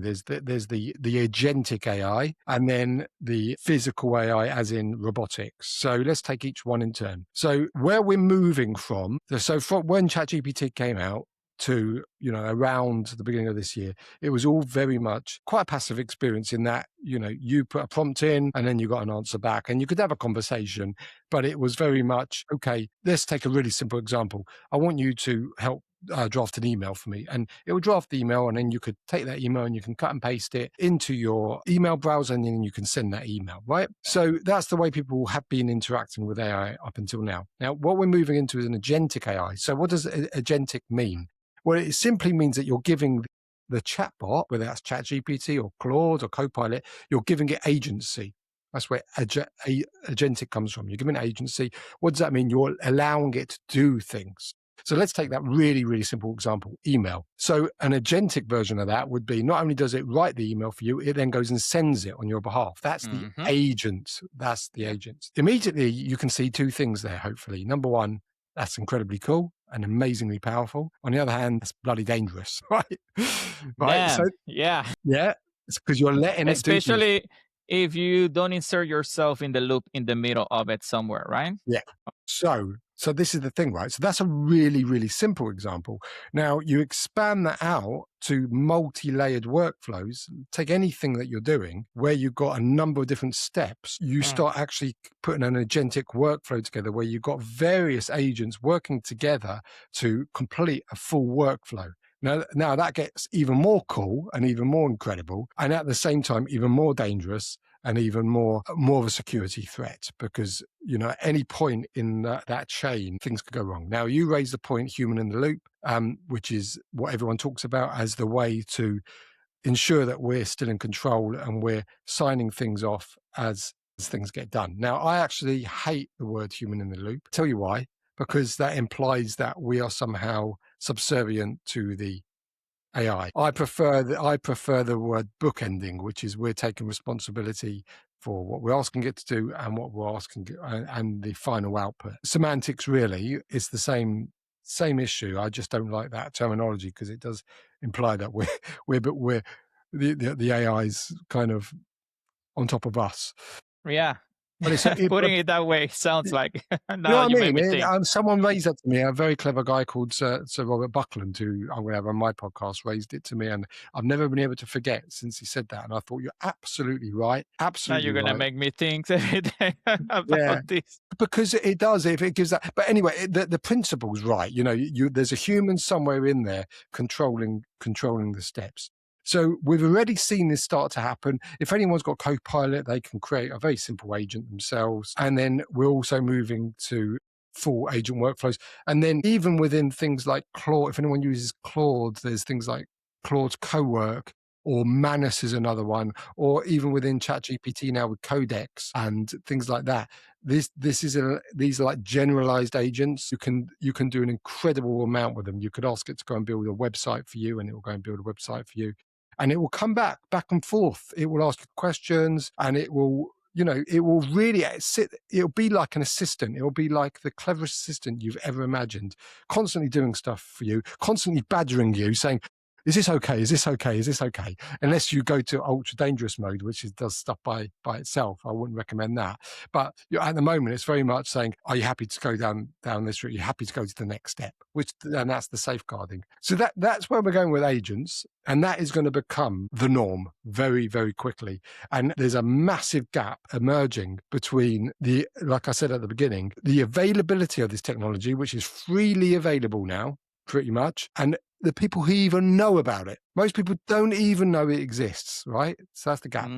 There's the agentic AI and then the physical AI as in robotics. So let's take each one in turn. So where we're moving from when ChatGPT came out to, around the beginning of this year, it was all very much quite a passive experience in that, you put a prompt in and then you got an answer back and you could have a conversation, but it was very much, okay, let's take a really simple example. I want you to help draft an email for me, and it will draft the email, and then you could take that email and you can cut and paste it into your email browser, and then you can send that email, right? So that's the way people have been interacting with AI up until now. Now, what we're moving into is an agentic AI. So what does agentic mean? Well, it simply means that you're giving the chatbot, whether that's ChatGPT or Claude or Copilot, you're giving it agency. That's where agentic comes from. You're giving it agency. What does that mean? You're allowing it to do things. So let's take that really, really simple example, email. So an agentic version of that would be, not only does it write the email for you, it then goes and sends it on your behalf. That's the agent. That's the agent. Immediately, you can see two things there, hopefully. Number one, that's incredibly cool and amazingly powerful. On the other hand, that's bloody dangerous, right? Right. So, yeah. It's because you're letting it do especially if you don't insert yourself in the loop in the middle of it somewhere, right? Yeah. So this is the thing, right? So that's a really, really simple example. Now you expand that out to multi-layered workflows. Take anything that you're doing where you've got a number of different steps. You start actually putting an agentic workflow together where you've got various agents working together to complete a full workflow. Now that gets even more cool and even more incredible, and at the same time, even more dangerous and even more of a security threat, because, at any point in that chain, things could go wrong. Now, you raise the point, human in the loop, which is what everyone talks about as the way to ensure that we're still in control and we're signing things off as things get done. Now, I actually hate the word human in the loop. I'll tell you why. Because that implies that we are somehow subservient to the AI. I prefer the word bookending, which is we're taking responsibility for what we're asking it to do and what we're asking and the final output. Semantics really is the same issue. I just don't like that terminology because it does imply that we're the AI's kind of on top of us. Yeah. But putting it that way sounds like now you made me think. Someone raised that to me. A very clever guy called Sir Robert Buckland, who I'm going to have on my podcast, raised it to me, and I've never been able to forget since he said that. And I thought, you're absolutely right. Absolutely. Now you're going to make me think about this, because it does. If it gives that, but anyway, the principle's right. There's a human somewhere in there controlling the steps. So we've already seen this start to happen. If anyone's got Copilot, they can create a very simple agent themselves. And then we're also moving to full agent workflows. And then even within things like Claude, if anyone uses Claude, there's things like Claude's Cowork, or Manus is another one, or even within ChatGPT now with Codex and things like that. These are like generalized agents. You can do an incredible amount with them. You could ask it to go and build a website for you, and it will go and build a website for you. And it will come back and forth. It will ask you questions, and it will, it will really it'll be like an assistant. It'll be like the cleverest assistant you've ever imagined, constantly doing stuff for you, constantly badgering you, saying, is this okay? Is this okay? Is this okay? Unless you go to ultra dangerous mode, which does stuff by itself. I wouldn't recommend that. But at the moment, it's very much saying, are you happy to go down this route? Are you happy to go to the next step? And that's the safeguarding. So that's where we're going with agents. And that is going to become the norm very, very quickly. And there's a massive gap emerging between like I said at the beginning, the availability of this technology, which is freely available now, pretty much, and the people who even know about it. Most people don't even know it exists, right? So that's the gap.